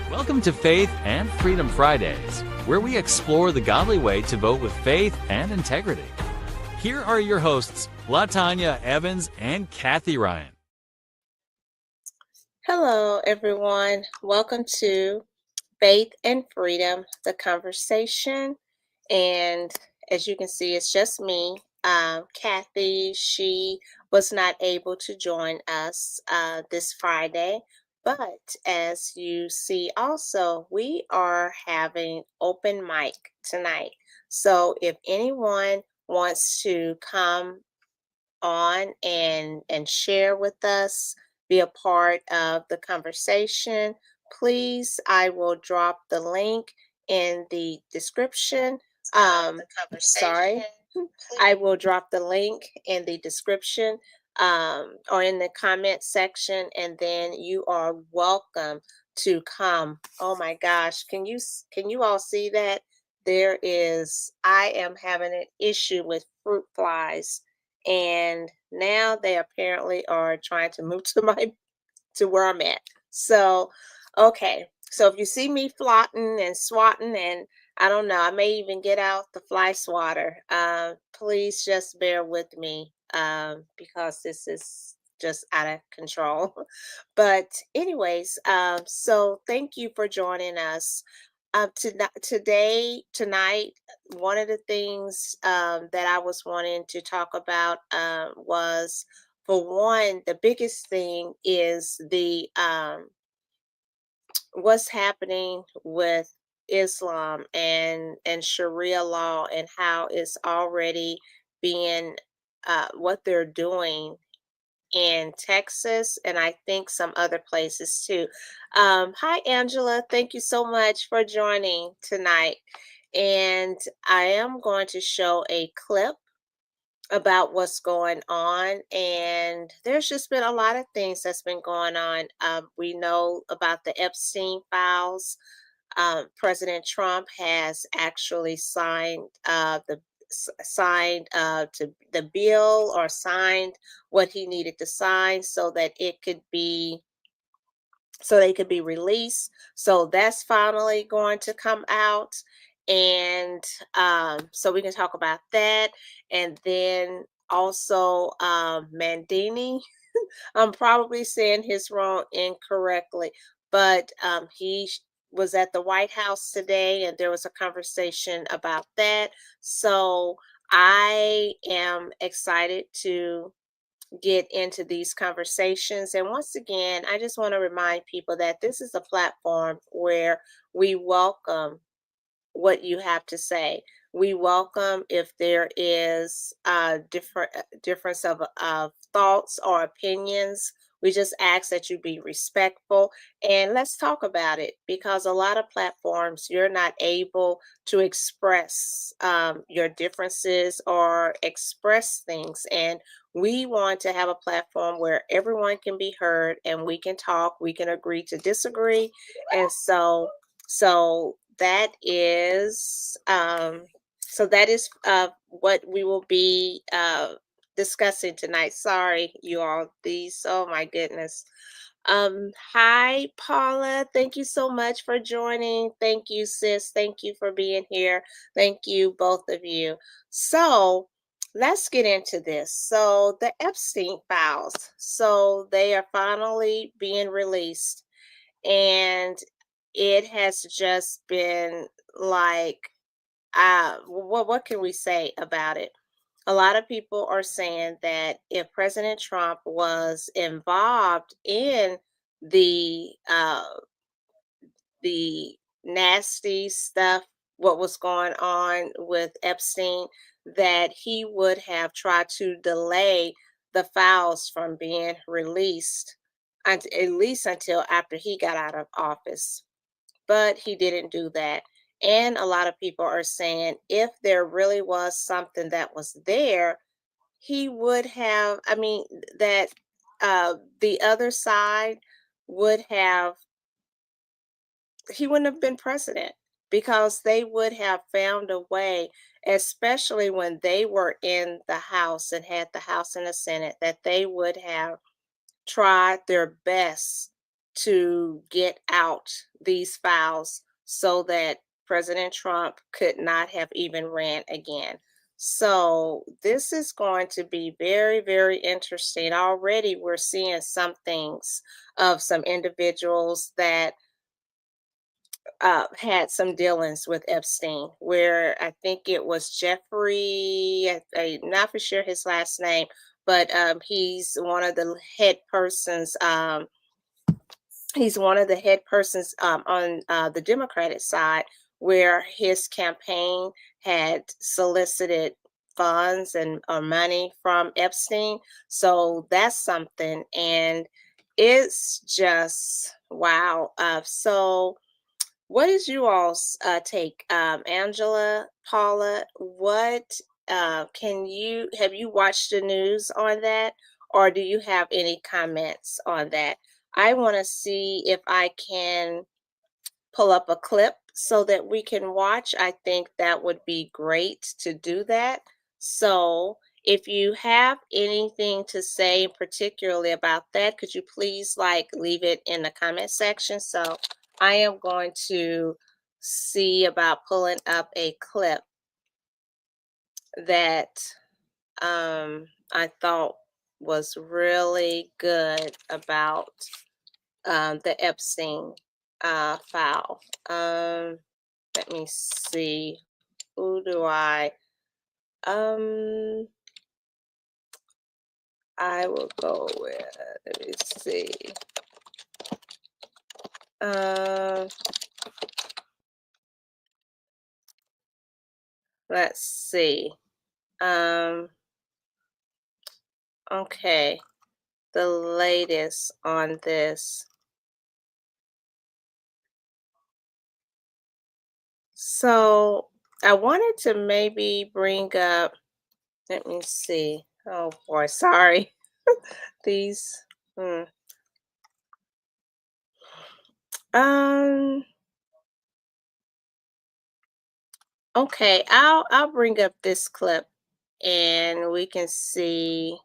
Welcome to Faith and Freedom Fridays, where we explore the godly way to vote with faith and integrity. Here are your hosts, LaTanya Evans and Kathy Ryan. Hello, everyone. Welcome to Faith and Freedom, the conversation. And as you can see, it's just me. Kathy, she was not able to join us this Friday. But as you see, also, we are having open mic tonight. So if anyone wants to come on and share with us, be a part of the conversation, please, I will drop the link in the description. Sorry, I will drop the link in the description or in the comment section, and then you are welcome to come. Oh my gosh, can you all see that? I am having an issue with fruit flies, and now they apparently are trying to move to where I'm at. So, okay. So if you see me flotting and swatting, and I don't know, I may even get out the fly swatter. Please just bear with me because this is just out of control. But anyways, so thank you for joining us. Tonight, one of the things that I was wanting to talk about was, for one, the biggest thing is the what's happening with Islam and Sharia law, and how it's already being what they're doing in Texas, and I think some other places too. Hi, Angela. Thank you so much for joining tonight. And I am going to show a clip about what's going on. And there's just been a lot of things that's been going on. We know about the Epstein files. President Trump has actually signed to the bill, or signed what he needed to sign so that they could be released. So that's finally going to come out. And so we can talk about that. And then also Mandini, I'm probably saying his wrong incorrectly, but was at the White House today, and there was a conversation about that. So I am excited to get into these conversations. And once again, I just want to remind people that this is a platform where we welcome what you have to say. We welcome if there is a difference of thoughts or opinions. We just ask that you be respectful, and let's talk about it, because a lot of platforms you're not able to express your differences or express things. And we want to have a platform where everyone can be heard and we can talk, we can agree to disagree. And so that is what we will be discussing tonight. Sorry, you all. Oh my goodness. Hi, Paula. Thank you so much for joining. Thank you, sis. Thank you for being here. Thank you, both of you. So let's get into this. So the Epstein files. So they are finally being released, and it has just been like, what can we say about it? A lot of people are saying that if President Trump was involved in the uh, the nasty stuff, what was going on with Epstein, that he would have tried to delay the files from being released, at least until after he got out of office. But he didn't do that. And a lot of people are saying if there really was something that was there, he would have, that the other side would have, he wouldn't have been president, because they would have found a way, especially when they were in the House and had the House and the Senate, that they would have tried their best to get out these files so that President Trump could not have even ran again. So this is going to be very, very interesting. Already we're seeing some things of some individuals that had some dealings with Epstein, where I think it was Jeffrey, I'm not for sure his last name, but he's one of the head persons. He's one of the head persons on the Democratic side, where his campaign had solicited funds and money from Epstein. So that's something, and it's just wow. So what is you all's take, Angela, Paula? What can you have you watched the news on that, or do you have any comments on that? I want to see if I can pull up a clip so that we can watch. I think that would be great to do that. So, if you have anything to say particularly about that, could you please leave it in the comment section? So, I am going to see about pulling up a clip that I thought was really good about the Epstein file. Let me see. Who do um I will go with, let me see. Um let's see. Um okay, the latest on this. So I wanted to maybe bring up, let me see. Oh boy, sorry. These hmm. Um okay, I'll bring up this clip and we can see.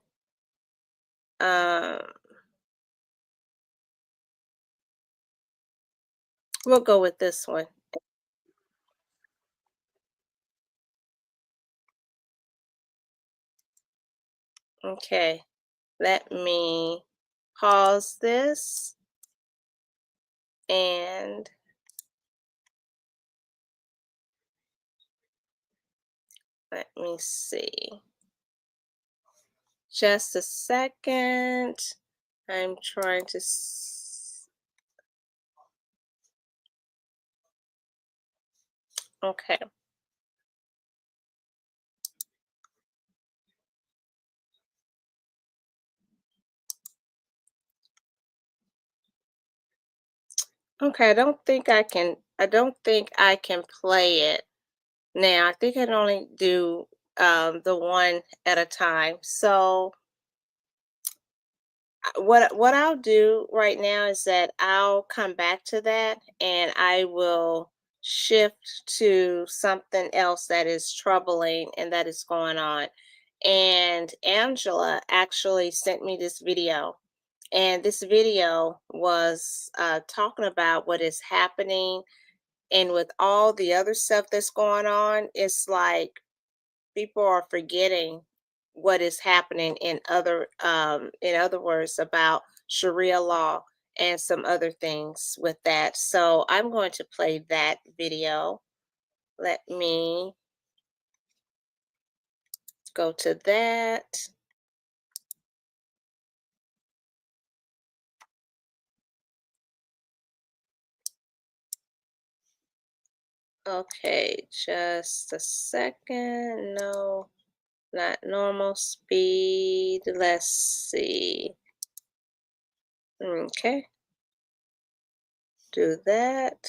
um we'll go with this one. Okay, let me pause this and let me see. Just a second. I'm trying to. Okay. Okay, I don't think I can play it now. I think I can only do the one at a time. So what I'll do right now is that I'll come back to that and I will shift to something else that is troubling and that is going on. And Angela actually sent me this video, and this video was talking about what is happening, and with all the other stuff that's going on, it's like people are forgetting what is happening in other words, about Sharia law and some other things with that. So I'm going to play that video. Let me go to that. Okay, just a second. No, not normal speed. Let's see. Okay, do that.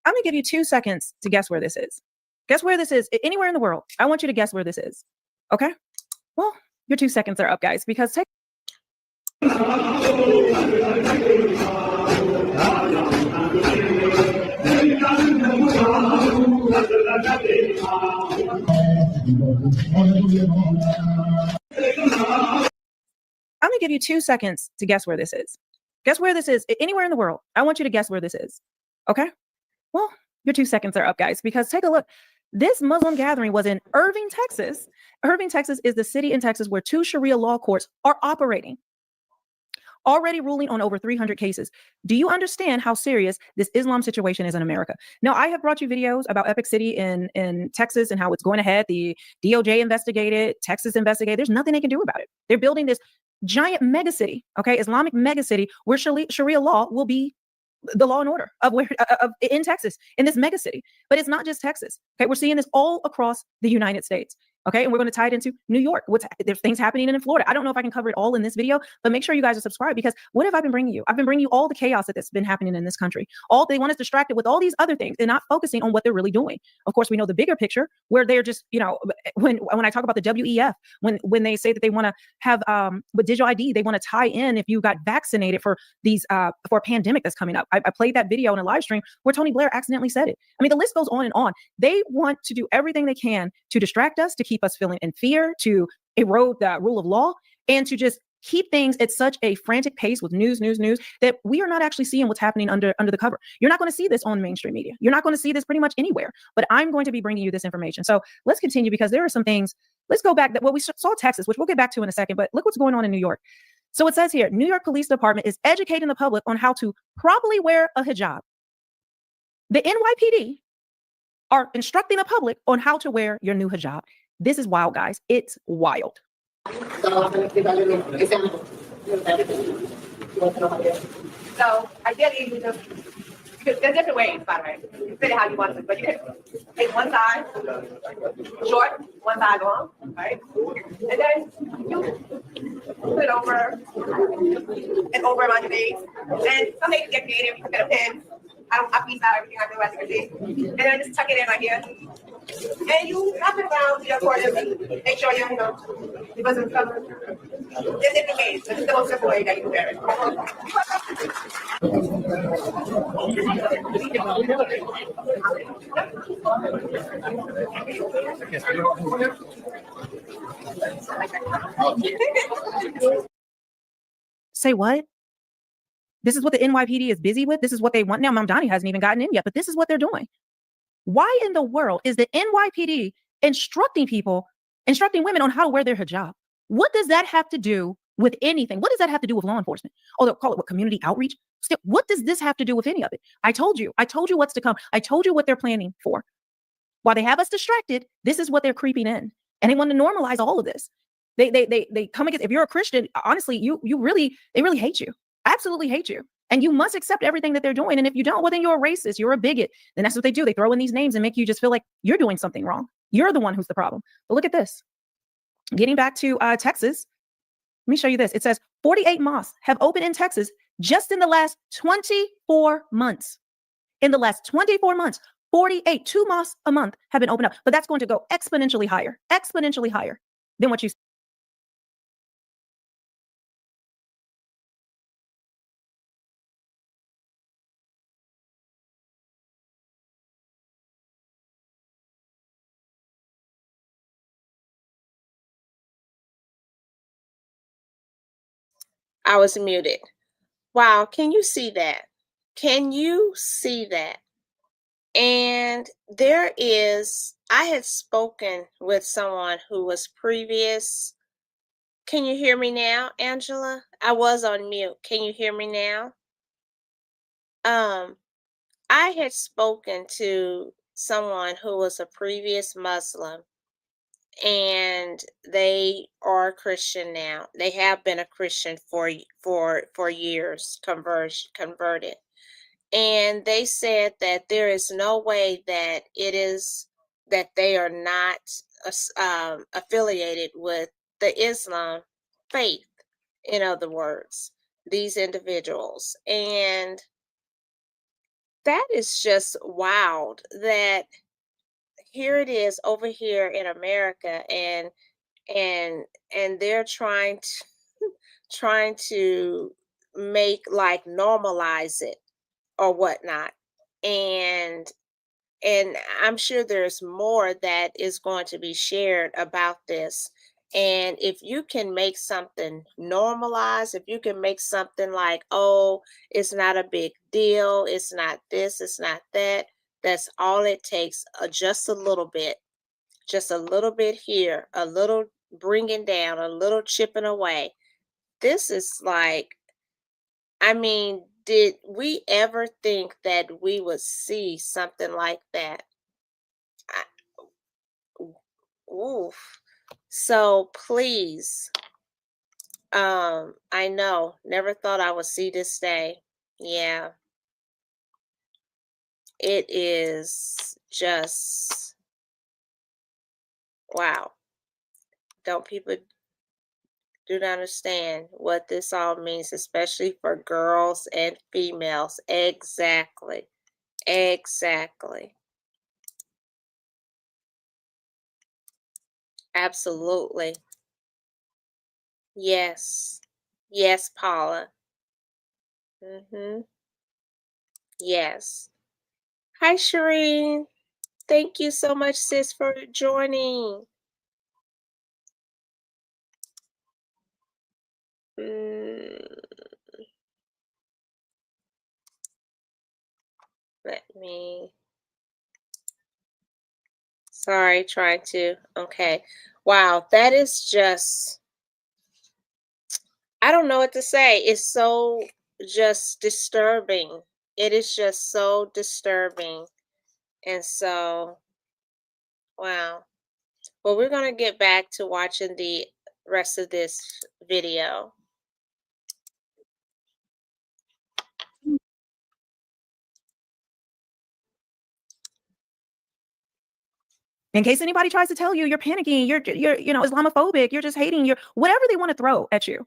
I'm going to give you 2 seconds to guess where this is. Guess where this is anywhere in the world. I want you to guess where this is. Okay? Well, your 2 seconds are up, guys, because I'm gonna give you 2 seconds to guess where this is. Guess where this is anywhere in the world. I want you to guess where this is. Okay? Well, your 2 seconds are up, guys, because take a look. This Muslim gathering was in Irving, Texas. Irving, Texas is the city in Texas where 2 Sharia law courts are operating, already ruling on over 300 cases. Do you understand how serious this Islam situation is in America? Now, I have brought you videos about Epic City in Texas and how it's going ahead. The DOJ investigated, Texas investigated. There's nothing they can do about it. They're building this giant megacity, okay, Islamic megacity where Sharia law will be the law and order of where in Texas, in this megacity. But it's not just Texas. Okay, we're seeing this all across the United States. Okay, and we're going to tie it into New York. There's things happening in Florida. I don't know if I can cover it all in this video, but make sure you guys are subscribed, because what have I been bringing you? I've been bringing you all the chaos that's been happening in this country. All they want us distracted with all these other things and not focusing on what they're really doing. Of course, we know the bigger picture where they're just, when I talk about the WEF, when they say that they want to have with digital ID, they want to tie in if you got vaccinated for these for a pandemic that's coming up. I played that video in a live stream where Tony Blair accidentally said it. I mean, the list goes on and on. They want to do everything they can to distract us, to keep us feeling in fear, to erode the rule of law, and to just keep things at such a frantic pace with news that we are not actually seeing what's happening under the cover. You're not going to see this on mainstream media. You're not going to see this pretty much anywhere, but I'm going to be bringing you this information. So let's continue, because there are some things. Let's go back. We saw Texas, which we'll get back to in a second, but look what's going on in New York. So it says here, New York Police Department is educating the public on how to properly wear a hijab. The NYPD are instructing the public on how to wear your new hijab. This is wild, guys. It's wild. So ideally, you just, there's different ways, by the way. You fit it how you want it, but you can take one side short, one side long, right? And then you put it over and over around your face. And some days get creative. You can get a pin. I piece out everything I do, as you can see. And then just tuck it in right here. And you wrap it around your accordingly. Make sure you know it doesn't cover. There's different ways. This is the most simple way that you can wear it. Say what? This is what the NYPD is busy with. This is what they want now. Mamdani hasn't even gotten in yet, but this is what they're doing. Why in the world is the NYPD instructing women on how to wear their hijab? What does that have to do with anything? What does that have to do with law enforcement? Oh, they'll call it community outreach. Still, what does this have to do with any of it? I told you what's to come. I told you what they're planning for. While they have us distracted, this is what they're creeping in. And they want to normalize all of this. They come against, if you're a Christian, honestly, they really hate you. Absolutely hate you. And you must accept everything that they're doing. And if you don't, well, then you're a racist. You're a bigot. Then that's what they do. They throw in these names and make you just feel like you're doing something wrong. You're the one who's the problem. But look at this. Getting back to Texas, let me show you this. It says 48 mosques have opened in Texas just in the last 24 months. In the last 24 months, 48, 2 mosques a month have been opened up. But that's going to go exponentially higher than what you. I was muted. Wow, can you see that? Can you see that? And I had spoken with someone who was previous. Can you hear me now, Angela? I was on mute. Can you hear me now? I had spoken to someone who was a previous Muslim, and they are Christian now. They have been a Christian for years, converted. And they said that there is no way that they are not affiliated with the Islam faith, in other words, these individuals. And that is just wild that here it is over here in America, and they're trying to make, like, normalize it or whatnot. And and I'm sure there's more that is going to be shared about this. And if you can make something normalized, if you can make something like, oh, it's not a big deal, it's not this, it's not that, that's all it takes. Just a little bit, just a little bit here, a little bringing down, a little chipping away. This is like, I mean, did we ever think that we would see something like that? I, oof. So please, I know, never thought I would see this day. Yeah, it is just wow. Don't people do not understand what this all means, especially for girls and females. Exactly. Exactly. Absolutely. Yes. Yes, Paula. Mm-hmm. Yes. Hi, Shireen. Thank you so much, sis, for joining. Mm, let me. Sorry, trying to. Okay. Wow, that is just. I don't know what to say. It's so just disturbing. It is just so disturbing. And so, wow. Well, we're going to get back to watching the rest of this video. In case anybody tries to tell you you're panicking, you're Islamophobic, you're just hating, you're whatever they want to throw at you.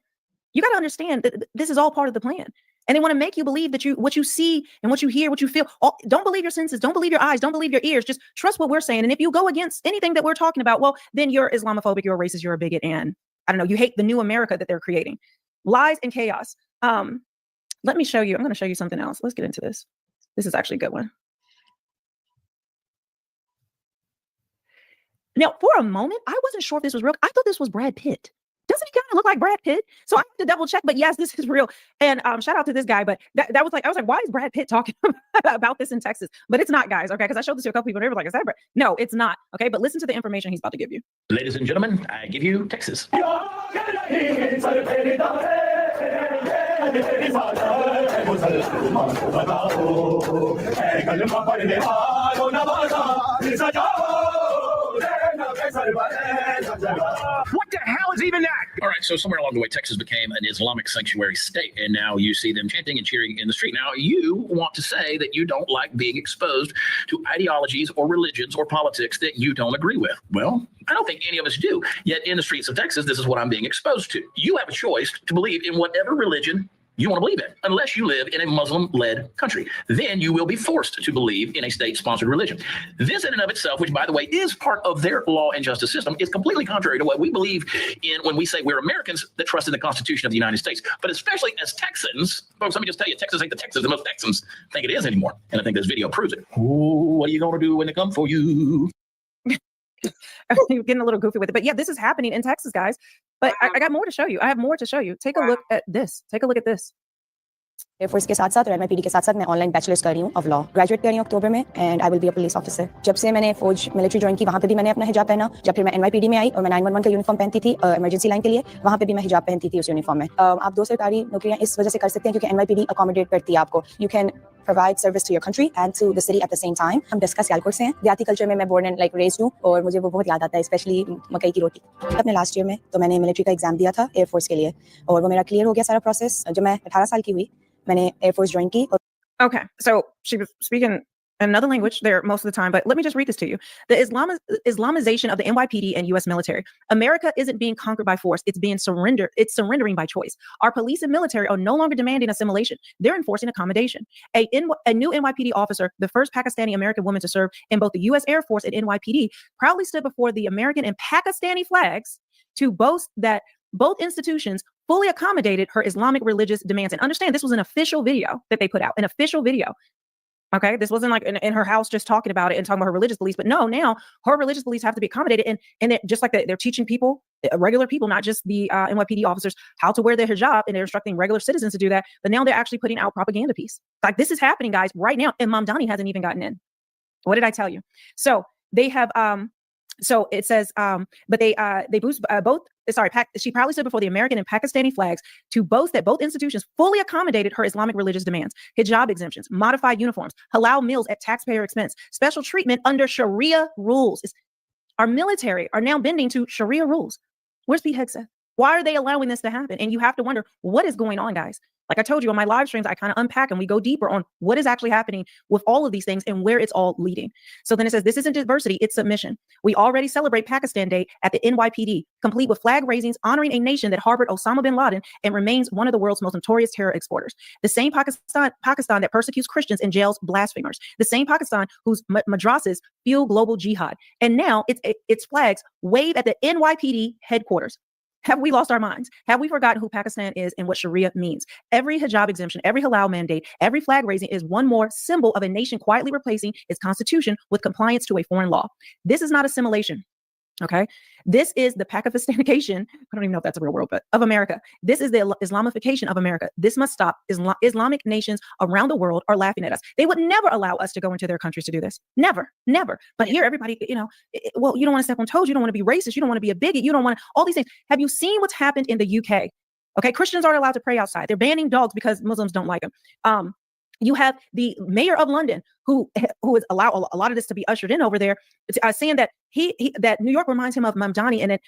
You got to understand that this is all part of the plan. And they want to make you believe that what you see and what you hear, what you feel, don't believe your senses, don't believe your eyes, don't believe your ears, just trust what we're saying. And if you go against anything that we're talking about, well, then you're Islamophobic, you're a racist, you're a bigot, and I don't know, you hate the new America that they're creating. Lies and chaos. Let me show you. I'm going to show you something else. Let's get into this. This is actually a good one. Now, for a moment, I wasn't sure if this was real. I thought this was Brad Pitt. Doesn't he kind of look like Brad Pitt? So I have to double check, but yes, this is real. And shout out to this guy, but that was like, I was like, why is Brad Pitt talking about this in Texas? But it's not, guys, okay? Because I showed this to a couple people and they were like, is that Brad? No, it's not, okay? But listen to the information he's about to give you. Ladies and gentlemen, I give you Texas. What the hell is even that? All right, so somewhere along the way, Texas became an Islamic sanctuary state, and now you see them chanting and cheering in the street. Now, you want to say that you don't like being exposed to ideologies or religions or politics that you don't agree with. Well, I don't think any of us do. Yet in the streets of Texas, this is what I'm being exposed to. You have a choice to believe in whatever religion you want to believe in, unless you live in a Muslim-led country. Then you will be forced to believe in a state-sponsored religion. This in and of itself, which, by the way, is part of their law and justice system, is completely contrary to what we believe in when we say we're Americans that trust in the Constitution of the United States. But especially as Texans, folks, let me just tell you, Texas ain't the Texas that most Texans think it is anymore. And I think this video proves it. Ooh, what are you going to do when they come for you? You're getting a little goofy with it. But yeah, this is happening in Texas, guys. But I got more to show you. I have more to show you. Take a look at this. Take a look at this. Air force के साथ साथ और NYPD के साथ साथ मैं online bachelors कर रही हूँ ऑफ लॉ ग्रेजुएट कर रही हूँ अक्टूबर में and I will be a police officer जब से मैंने फौज मिलिट्री ज्वाइन की वहाँ पे भी मैंने अपना हिजाब पहना जब फिर मैं एनवाईपीडी में आई और मैं 911 का यूनिफॉर्म पहनती थी इमरजेंसी लाइन के लिए वहाँ पे भी मैं हिजाब पहनती थी उस यूनिफॉर्म में आप 2 सरकारी नौकरियाँ इस वजह से कर सकते हैं क्योंकि एनवाईपीडी अकोमोडेट करती है आपको you can provide service to your country and to the city at the same time. हम डिस्कस सियालकोट से हैं देहाती कल्चर में मैं बोर्न एंड लाइक रेज्ड हूँ और मुझे वो बहुत याद आता है स्पेशली मकई की रोटी अपने लास्ट ईयर में तो मैंने मिलिट्री का एग्जाम दिया था एयरफोर्स के लिए और वो मेरा क्लियर हो गया सारा प्रोसेस जब मैं 18 साल की हुई मैंने एयरफोर्स ज्वाइन की और Okay, so she was speaking another language there most of the time, but let me just read this to you. The Islamization of the NYPD and U.S. military. America isn't being conquered by force. It's being surrendered. It's surrendering by choice. Our police and military are no longer demanding assimilation. They're enforcing accommodation. A new NYPD officer, the first Pakistani American woman to serve in both the U.S. Air Force and NYPD, proudly stood before the American and Pakistani flags to boast that both institutions fully accommodated her Islamic religious demands. And understand, this was an official video that they put out, an official video. Okay, this wasn't like in her house just talking about it and talking about her religious beliefs, but no, now her religious beliefs have to be accommodated, and just like they're teaching people, regular people, not just the NYPD officers, how to wear their hijab, and they're instructing regular citizens to do that. But now they're actually putting out propaganda piece. Like this is happening, guys, right now, and Mamdani hasn't even gotten in. What did I tell you? So they have so it says but they boost both. Sorry, she proudly stood before the American and Pakistani flags to boast that both institutions fully accommodated her Islamic religious demands: hijab exemptions, modified uniforms, halal meals at taxpayer expense, special treatment under Sharia rules. Our military are now bending to Sharia rules. Where's Pete Hegseth? Why are they allowing this to happen? And you have to wonder, what is going on, guys? Like I told you on my live streams, I kind of unpack and we go deeper on what is actually happening with all of these things and where it's all leading. So then it says, this isn't diversity, it's submission. We already celebrate Pakistan Day at the NYPD, complete with flag raisings honoring a nation that harbored Osama bin Laden and remains one of the world's most notorious terror exporters. The same Pakistan that persecutes Christians and jails blasphemers. The same Pakistan whose madrasas fuel global jihad. And now its flags wave at the NYPD headquarters. Have we lost our minds? Have we forgotten who Pakistan is and what Sharia means? Every hijab exemption, every halal mandate, every flag raising is one more symbol of a nation quietly replacing its constitution with compliance to a foreign law. This is not assimilation. Okay, this is the Pakistanification. I don't even know if that's a real word, but of America. This is the Islamification of America. This must stop. Islamic nations around the world are laughing at us. They would never allow us to go into their countries to do this. Never, never. But here, everybody, well, you don't want to step on toes. You don't want to be racist. You don't want to be a bigot. You don't want to, all these things. Have you seen what's happened in the UK? Okay, Christians aren't allowed to pray outside. They're banning dogs because Muslims don't like them. You have the mayor of London who has allowed a lot of this to be ushered in over there, saying that that New York reminds him of Mamdani, and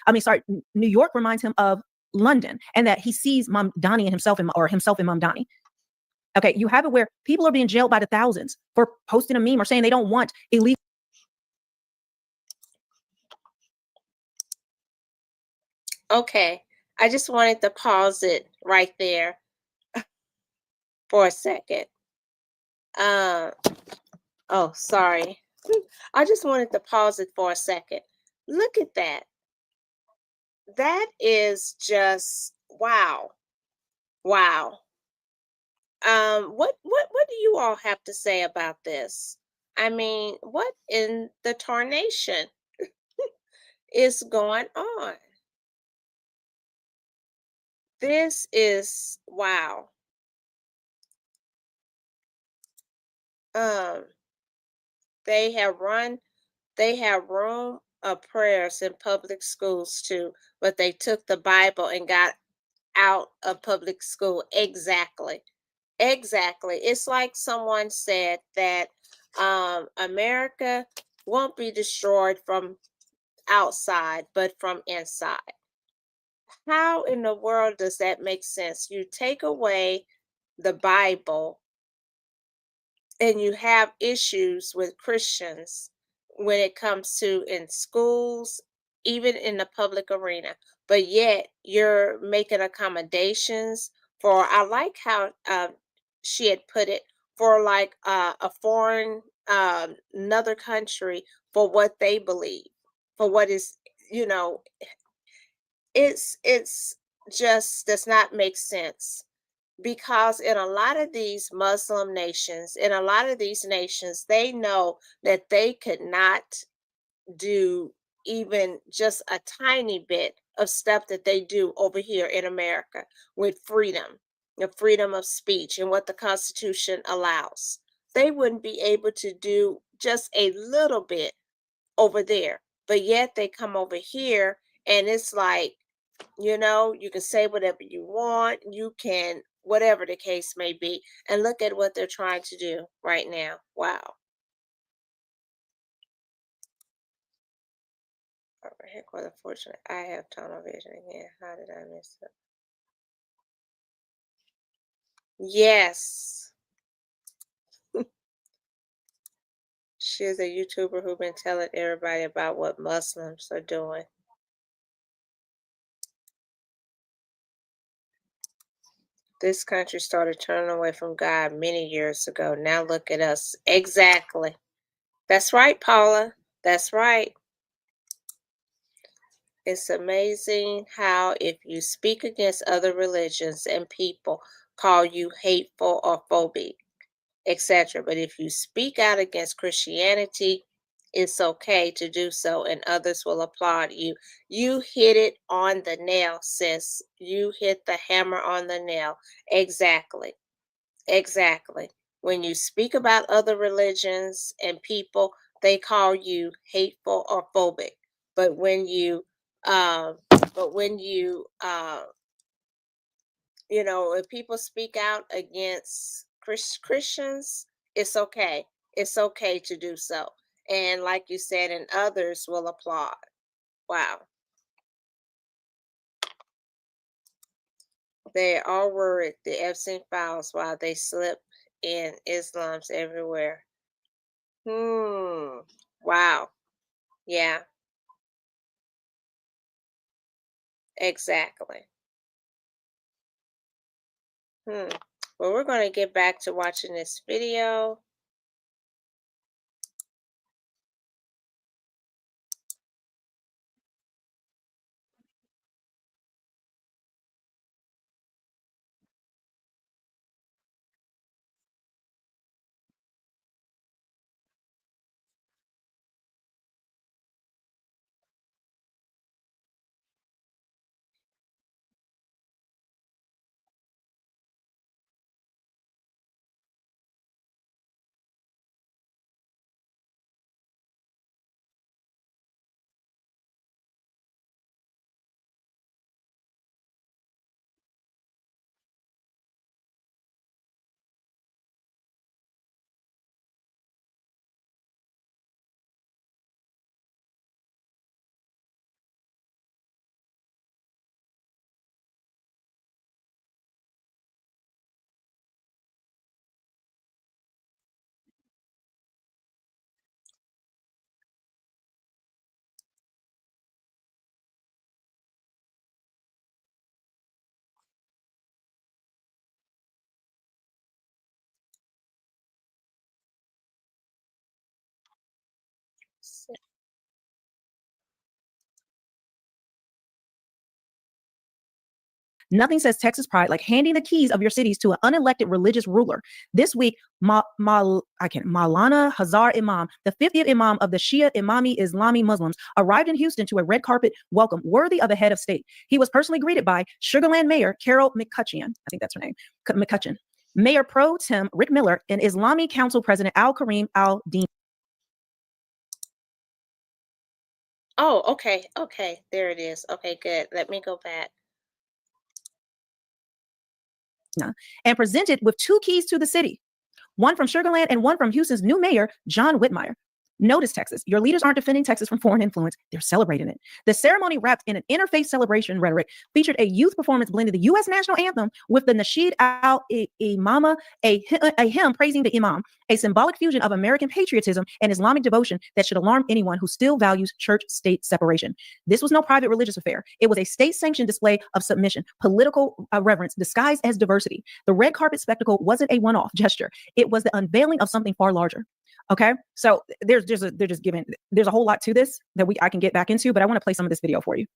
New York reminds him of London, and that he sees Mamdani and himself in Mamdani. Okay, you have it where people are being jailed by the thousands for posting a meme or saying they don't want illegal. Okay, I just wanted to pause it right there for a second. Oh, sorry. I just wanted to pause it for a second. Look at that. That is just wow. Wow. What do you all have to say about this? I mean, what in the tarnation is going on? This is wow. They have room of prayers in public schools too, but they took the Bible and got out of public school. Exactly. It's like someone said that America won't be destroyed from outside, but from inside. How in the world does that make sense? You take away the Bible and you have issues with Christians when it comes to in schools, even in the public arena, but yet you're making accommodations for, I like how she had put it, for like a foreign, another country, for what they believe, for what is, it's just does not make sense. Because in a lot of these Muslim nations, they know that they could not do even just a tiny bit of stuff that they do over here in America with freedom, the freedom of speech and what the Constitution allows. They wouldn't be able to do just a little bit over there, but yet they come over here and it's like, you can say whatever you want, you can, whatever the case may be. And look at what they're trying to do right now. Wow. Oh, heck, what unfortunate. I have tunnel vision again. How did I miss it? Yes. She's a YouTuber who's been telling everybody about what Muslims are doing. This country started turning away from God many years ago. Now look at us. Exactly. That's right, Paula. That's right. It's amazing how if you speak against other religions and people call you hateful or phobic, etc. But if you speak out against Christianity, it's okay to do so, and others will applaud you. You hit it on the nail, sis. You hit the hammer on the nail. Exactly. Exactly. When you speak about other religions and people, they call you hateful or phobic. But when you, uh, but when you, if people speak out against Christians, it's okay. It's okay to do so. And like you said, and others will applaud. Wow. They are worried the Epstein files while they slip in Islam's everywhere. Wow. Yeah, exactly. Hmm. Well, we're going to get back to watching this video. Nothing says Texas pride like handing the keys of your cities to an unelected religious ruler. This week, Maulana Hazar Imam, the 50th Imam of the Shia Imami Islami Muslims, arrived in Houston to a red carpet welcome worthy of a head of state. He was personally greeted by Sugarland Mayor Carol McCutcheon, I think that's her name, McCutcheon, Mayor Pro Tem Rick Miller, and Islami Council President Al Karim Al Din. Oh, okay. Okay. There it is. Okay, good. Let me go back. And presented with 2 keys to the city, one from Sugarland and one from Houston's new mayor, John Whitmire. Notice, Texas, your leaders aren't defending Texas from foreign influence. They're celebrating it. The ceremony, wrapped in an interfaith celebration rhetoric, featured a youth performance blending the U.S. national anthem with the Nasheed al-Imama, a hymn praising the Imam, a symbolic fusion of American patriotism and Islamic devotion that should alarm anyone who still values church-state separation. This was no private religious affair. It was a state-sanctioned display of submission, political reverence disguised as diversity. The red carpet spectacle wasn't a one-off gesture. It was the unveiling of something far larger. Okay, so there's a whole lot to this that I can get back into, but I want to play some of this video for you.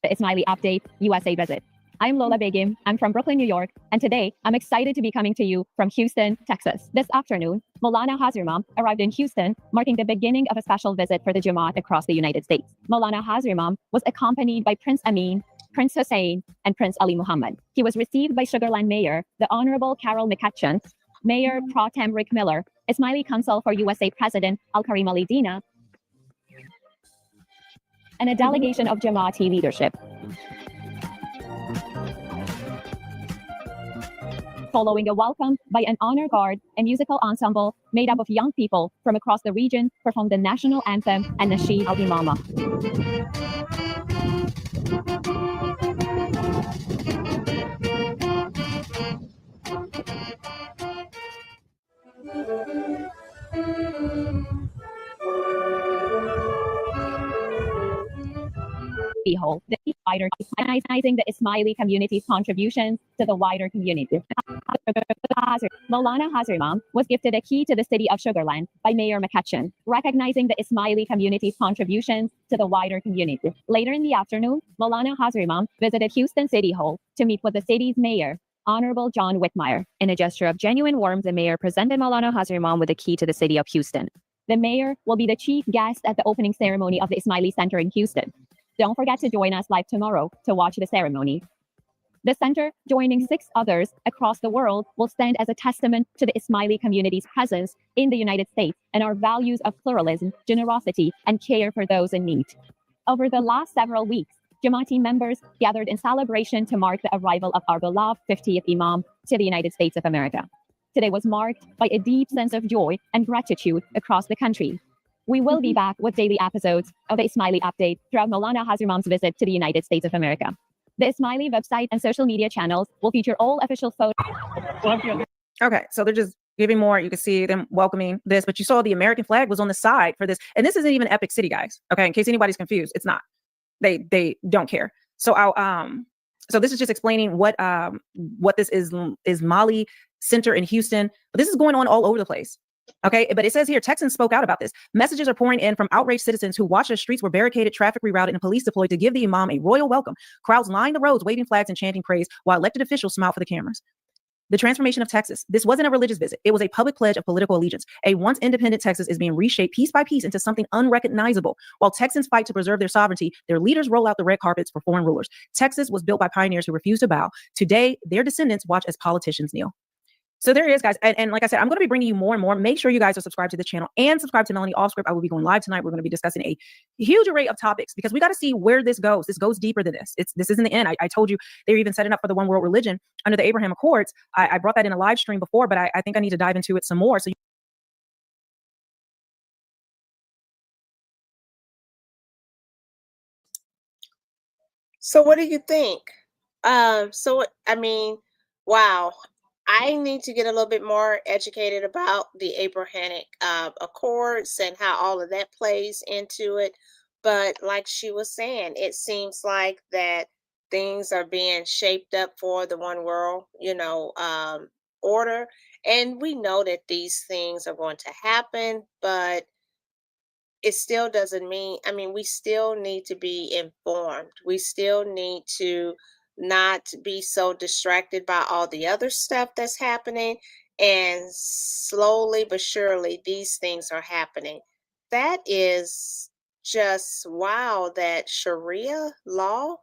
The Ismaili Update USA visit. I'm Lola Begim. I'm from Brooklyn, New York, and today I'm excited to be coming to you from Houston, Texas. This afternoon, Maulana Hazar arrived in Houston, marking the beginning of a special visit for the Jamaat across the United States. Maulana Hazar was accompanied by Prince Amin, Prince Hussein, and Prince Ali Muhammad. He was received by Sugarland Mayor, the Honorable Carol McCutcheon, Mayor Pro Tem Rick Miller, Ismaili Consul for USA President Al Karim Ali Dina, and a delegation of Jamaati leadership. Following a welcome by an honor guard, a musical ensemble made up of young people from across the region performed the national anthem and Nasheed al-Imama. Behold, the wider recognizing the Ismaili community's contributions to the wider community. Maulana Hazar was gifted a key to the city of Sugarland by Mayor McCutcheon, recognizing the Ismaili community's contributions to the wider community. Later in the afternoon, Maulana Hazar visited Houston City Hall to meet with the city's mayor, Honorable John Whitmire. In a gesture of genuine warmth, the mayor presented Maulana Hazar with the key to the city of Houston. The mayor will be the chief guest at the opening ceremony of the Ismaili Center in Houston. Don't forget to join us live tomorrow to watch the ceremony. The center, joining 6 others across the world, will stand as a testament to the Ismaili community's presence in the United States and our values of pluralism, generosity, and care for those in need. Over the last several weeks, Jamaati members gathered in celebration to mark the arrival of our beloved 50th Imam to the United States of America. Today was marked by a deep sense of joy and gratitude across the country. We will be back with daily episodes of the Ismaili Update throughout Maulana Hazar visit to the United States of America. The Ismaili website and social media channels will feature all official photos. Okay, so they're just giving more. You can see them welcoming this, but you saw the American flag was on the side for this. And this isn't even Epic City, guys. Okay, in case anybody's confused, it's not. They don't care. So so this is just explaining what this is Mali Center in Houston. But this is going on all over the place. Okay, but it says here, Texans spoke out about this. Messages are pouring in from outraged citizens who watched as streets were barricaded, traffic rerouted, and police deployed to give the imam a royal welcome. Crowds lined the roads, waving flags and chanting praise, while elected officials smiled for the cameras. The transformation of Texas. This wasn't a religious visit. It was a public pledge of political allegiance. A once independent Texas is being reshaped piece by piece into something unrecognizable. While Texans fight to preserve their sovereignty, their leaders roll out the red carpets for foreign rulers. Texas was built by pioneers who refused to bow. Today, their descendants watch as politicians kneel. So there it is, guys. And like I said, I'm going to be bringing you more and more. Make sure you guys are subscribed to the channel and subscribe to Melanie Offscript. I will be going live tonight. We're going to be discussing a huge array of topics because we got to see where this goes. This goes deeper than this. This isn't the end. I told you they're even setting up for the one world religion under the Abraham Accords. I brought that in a live stream before, but I think I need to dive into it some more. So what do you think? Wow. I need to get a little bit more educated about the Abrahamic Accords and how all of that plays into it. But like she was saying, it seems like that things are being shaped up for the one world, order. And we know that these things are going to happen, but it still doesn't mean, we still need to be informed. We still need to not be so distracted by all the other stuff that's happening. And slowly but surely, these things are happening. That is just wow, that Sharia law.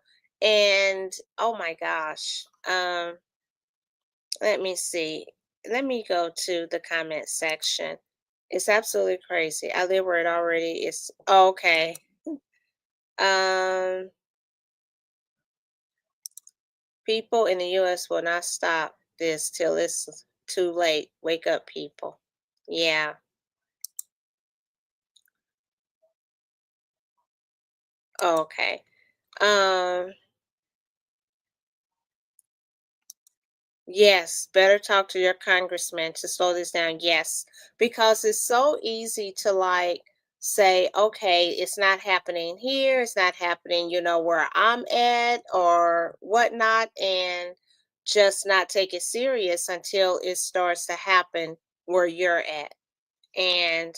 And oh my gosh. Let me see. Let me go to the comment section. It's absolutely crazy. I live where it already is. Okay. People in the U.S. will not stop this till it's too late. Wake up, people. Yeah. Okay. Yes, better talk to your congressman to slow this down. Yes, because it's so easy to say, okay, it's not happening here, it's not happening, where I'm at or whatnot, and just not take it serious until it starts to happen where you're at. And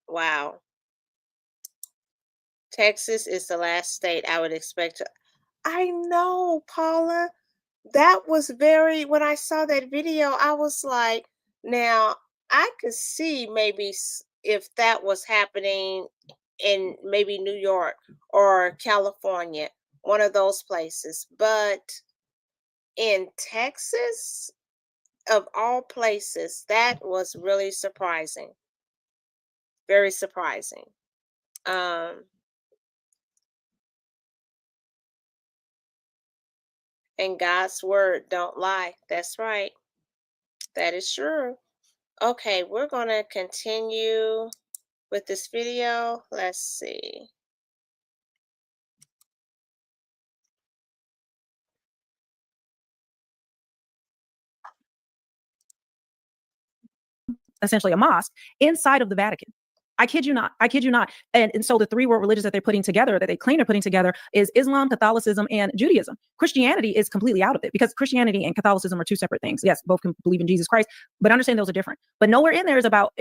wow, Texas is the last state I would expect to. I know, Paula. That was when I saw that video, I was like, now I could see maybe if that was happening in maybe New York or California, one of those places. But in Texas, of all places, that was really surprising. Very surprising. And God's word don't lie. That's right. That is true. Okay, we're going to continue with this video. Let's see. Essentially a mosque inside of the Vatican. I kid you not. I kid you not. And so the three world religions that they're putting together, that they claim they're putting together, is Islam, Catholicism, and Judaism. Christianity is completely out of it because Christianity and Catholicism are two separate things. Yes, both can believe in Jesus Christ, but understand those are different. But nowhere in there is about,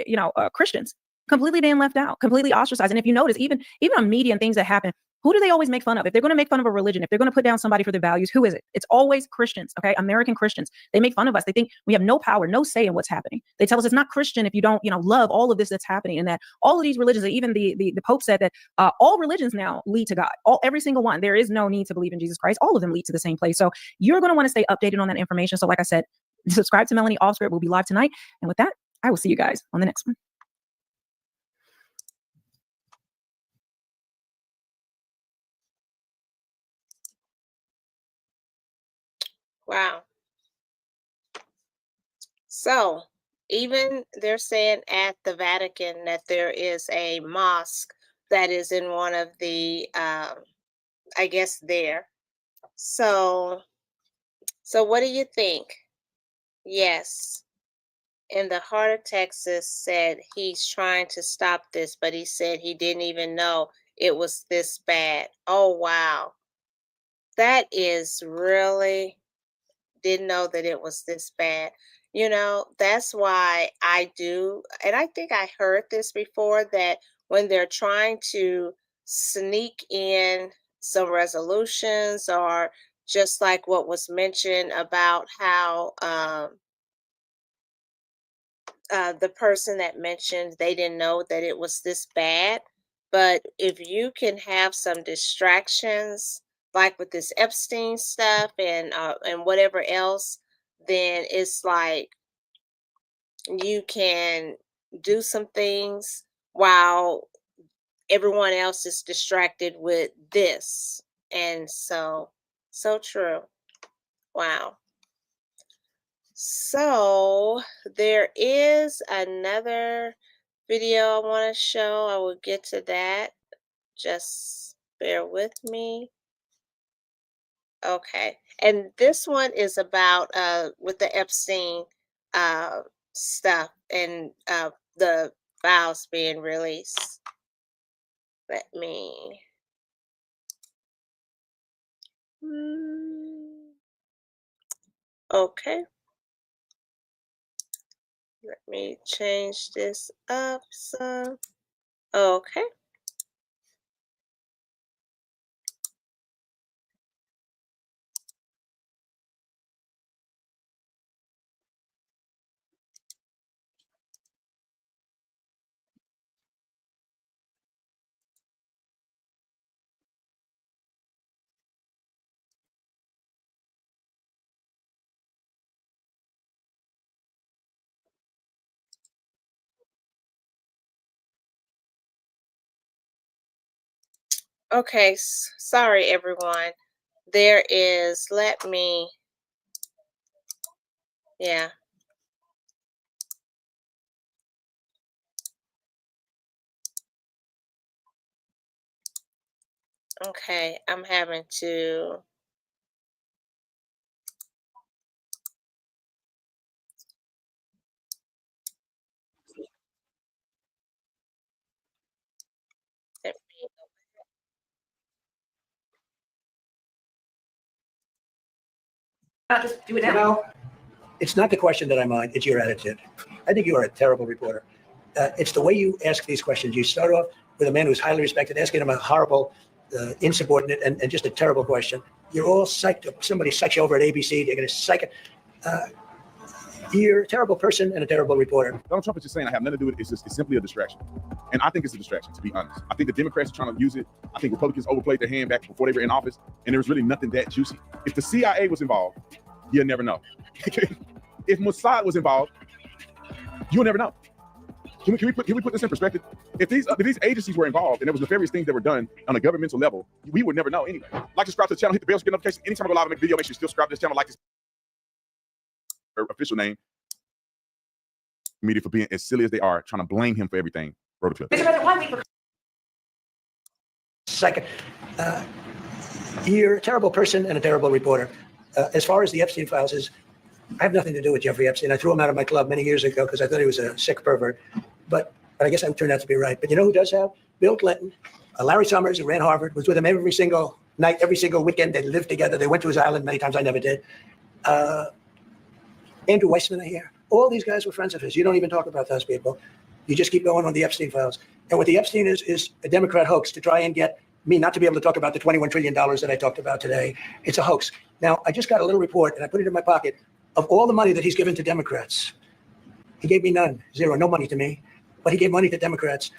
Christians completely being left out, completely ostracized. And if you notice, even on media and things that happen, Who do they always make fun of? If they're going to make fun of a religion, if they're going to put down somebody for their values, who is it? It's always Christians, okay? American Christians. They make fun of us. They think we have no power, no say in what's happening. They tell us it's not Christian if you don't, love all of this that's happening, and that all of these religions, even the Pope said that all religions now lead to God. Every single one. There is no need to believe in Jesus Christ. All of them lead to the same place. So you're going to want to stay updated on that information. So like I said, subscribe to Melanie Offscript. We'll be live tonight. And with that, I will see you guys on the next one. Wow. So even they're saying at the Vatican that there is a mosque that is in one of the, I guess there. So what do you think? Yes. In the heart of Texas said he's trying to stop this, but he said he didn't even know it was this bad. Oh, wow. That is really, didn't know that it was this bad. That's why I do, and I think I heard this before, that when they're trying to sneak in some resolutions, or just like what was mentioned about how the person that mentioned they didn't know that it was this bad. But if you can have some distractions, like with this Epstein stuff and whatever else, then it's like you can do some things while everyone else is distracted with this. And so true. Wow. So there is another video I want to show. I will get to that. Just bear with me. Okay. And this one is about with the Epstein stuff and the files being released. Let me okay. Let me change this up some. Okay. Okay, sorry everyone. There is, yeah. Okay, I'm having to. Let me- Just do it now. It's not the question that I mind, it's your attitude. I think you are a terrible reporter. It's the way you ask these questions. You start off with a man who's highly respected, asking him a horrible, insubordinate, and just a terrible question. You're all psyched up. Somebody psychs you over at ABC. They're going to psych it. You're a terrible person and a terrible reporter. Donald Trump is just saying I have nothing to do with it. It's simply a distraction. And I think it's a distraction, to be honest. I think the Democrats are trying to use it. I think Republicans overplayed their hand back before they were in office, and there was really nothing that juicy. If the CIA was involved, you'll never know. If Mossad was involved, you'll never know. Can we put this in perspective? If these agencies were involved and there was nefarious things that were done on a governmental level, we would never know anyway. Like to subscribe to the channel, hit the bell, get notifications. Anytime I go live and make a video, make sure you still subscribe to this channel, like this official name. Media for being as silly as they are, trying to blame him for everything. Mr. President, 1 week for Second, you're a terrible person and a terrible reporter. As far as the Epstein files is, I have nothing to do with Jeffrey Epstein. I threw him out of my club many years ago because I thought he was a sick pervert. But I guess I turned out to be right. But you know who does have? Bill Clinton. Larry Summers, who ran Harvard, was with him every single night, every single weekend. They lived together. They went to his island many times. I never did. Andrew Weissman, I hear. All these guys were friends of his. You don't even talk about those people. You just keep going on the Epstein files. And what the Epstein is a Democrat hoax to try and get me not to be able to talk about the $21 trillion that I talked about today. It's a hoax. Now, I just got a little report, and I put it in my pocket, of all the money that he's given to Democrats. He gave me none, zero, no money to me, but he gave money to Democrats.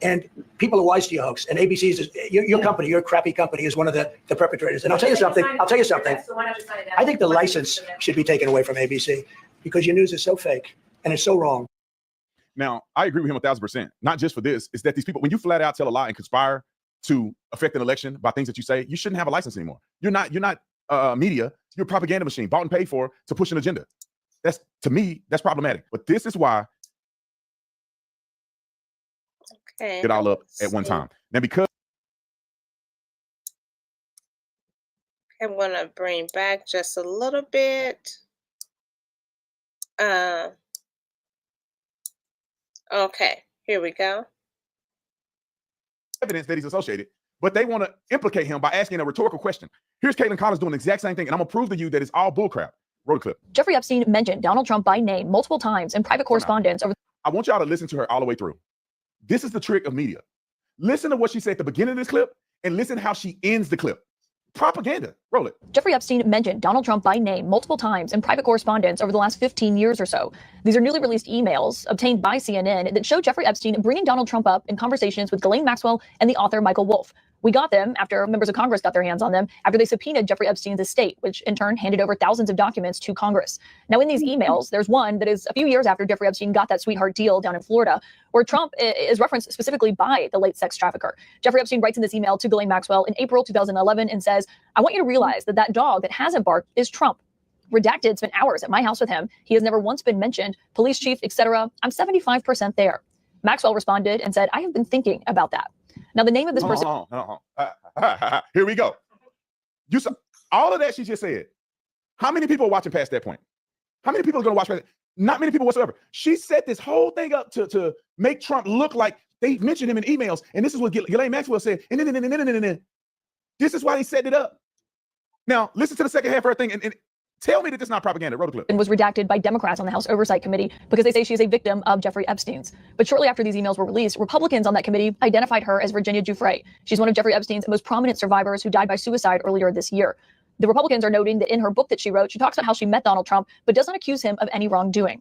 And people are wise to your hoax. And ABC's, your company, your crappy company, is one of the perpetrators. And I'll tell you something. I think the license should be taken away from ABC because your news is so fake and it's so wrong. Now, I agree with him 1,000%. Not just for this. It's that these people, when you flat out tell a lie and conspire to affect an election by things that you say, you shouldn't have a license anymore. You're not media. You're a propaganda machine bought and paid for to push an agenda. That's, to me, that's problematic. But this is why get all up at one time. Now, because I'm going to bring back just a little bit. Okay, here we go. Evidence that he's associated, but they want to implicate him by asking a rhetorical question. Here's Caitlin Collins doing the exact same thing, and I'm going to prove to you that it's all bullcrap. Roll the clip. Jeffrey Epstein mentioned Donald Trump by name multiple times in private correspondence over. I want y'all to listen to her all the way through. This is the trick of media. Listen to what she said at the beginning of this clip and listen how she ends the clip. Propaganda. Roll it. Jeffrey Epstein mentioned Donald Trump by name multiple times in private correspondence over the last 15 years or so. These are newly released emails obtained by CNN that show Jeffrey Epstein bringing Donald Trump up in conversations with Ghislaine Maxwell and the author Michael Wolff. We got them after members of Congress got their hands on them after they subpoenaed Jeffrey Epstein's estate, which in turn handed over thousands of documents to Congress. Now, in these emails, there's one that is a few years after Jeffrey Epstein got that sweetheart deal down in Florida, where Trump is referenced specifically by the late sex trafficker. Jeffrey Epstein writes in this email to Ghislaine Maxwell in April 2011 and says, "I want you to realize that dog that hasn't barked is Trump. Redacted spent hours at my house with him. He has never once been mentioned. Police chief, etc. I'm 75% there." Maxwell responded and said, "I have been thinking about that." Now, the name of this person. Here we go. You saw all of that she just said. How many people are watching past that point? How many people are going to watch past that? Not many people whatsoever. She set this whole thing up to make Trump look like they mentioned him in emails. And this is what Ghislaine Maxwell said. And then this is why they set it up. Now, listen to the second half of her thing and tell me that this is not propaganda. Roll the clip. And was redacted by Democrats on the House Oversight Committee because they say she is a victim of Jeffrey Epstein's. But shortly after these emails were released, Republicans on that committee identified her as Virginia Giuffre. She's one of Jeffrey Epstein's most prominent survivors who died by suicide earlier this year. The Republicans are noting that in her book that she wrote, she talks about how she met Donald Trump, but does not accuse him of any wrongdoing.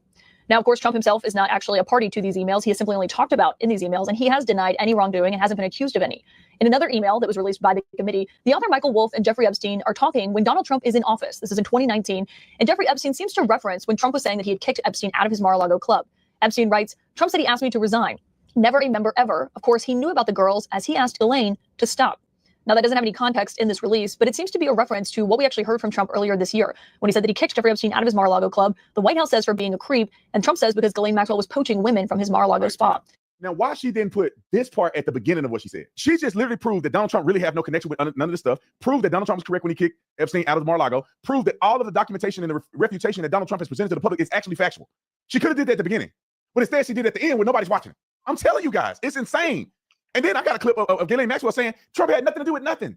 Now, of course, Trump himself is not actually a party to these emails. He has simply only talked about in these emails, and he has denied any wrongdoing and hasn't been accused of any. In another email that was released by the committee, the author Michael Wolff and Jeffrey Epstein are talking when Donald Trump is in office. This is in 2019. And Jeffrey Epstein seems to reference when Trump was saying that he had kicked Epstein out of his Mar-a-Lago club. Epstein writes, "Trump said he asked me to resign. Never a member ever. Of course, he knew about the girls as he asked Elaine to stop." Now, that doesn't have any context in this release, but it seems to be a reference to what we actually heard from Trump earlier this year when he said that he kicked Jeffrey Epstein out of his Mar-a-Lago club. The White House says for being a creep, and Trump says because Ghislaine Maxwell was poaching women from his Mar-a-Lago spa. Now, why she didn't put this part at the beginning of what she said? She just literally proved that Donald Trump really have no connection with none of this stuff, proved that Donald Trump was correct when he kicked Epstein out of Mar-a-Lago, proved that all of the documentation and the refutation that Donald Trump has presented to the public is actually factual. She could have did that at the beginning, but instead she did it at the end when nobody's watching. I'm telling you guys, it's insane. And then I got a clip of Ghislaine Maxwell saying Trump had nothing to do with nothing.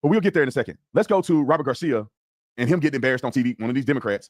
But we'll get there in a second. Let's go to Robert Garcia and him getting embarrassed on TV, one of these Democrats.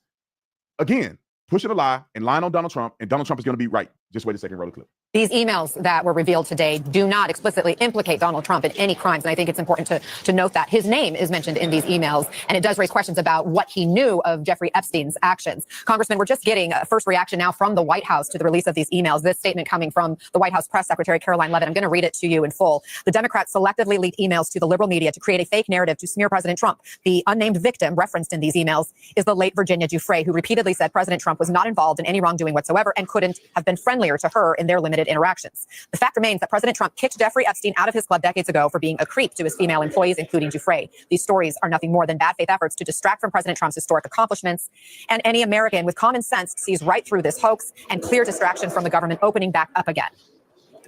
Again, pushing a lie and lying on Donald Trump, and Donald Trump is going to be right. Just wait a second, roll the clip. These emails that were revealed today do not explicitly implicate Donald Trump in any crimes. And I think it's important to note that his name is mentioned in these emails. And it does raise questions about what he knew of Jeffrey Epstein's actions. Congressman, we're just getting a first reaction now from the White House to the release of these emails. This statement coming from the White House press secretary, Caroline Leavitt. I'm going to read it to you in full. The Democrats selectively leaked emails to the liberal media to create a fake narrative to smear President Trump. The unnamed victim referenced in these emails is the late Virginia Giuffre, who repeatedly said President Trump was not involved in any wrongdoing whatsoever and couldn't have been friendlier to her in their limited interactions. The fact remains that President Trump kicked Jeffrey Epstein out of his club decades ago for being a creep to his female employees, including Giuffre. These stories are nothing more than bad faith efforts to distract from President Trump's historic accomplishments. And any American with common sense sees right through this hoax and clear distraction from the government opening back up again.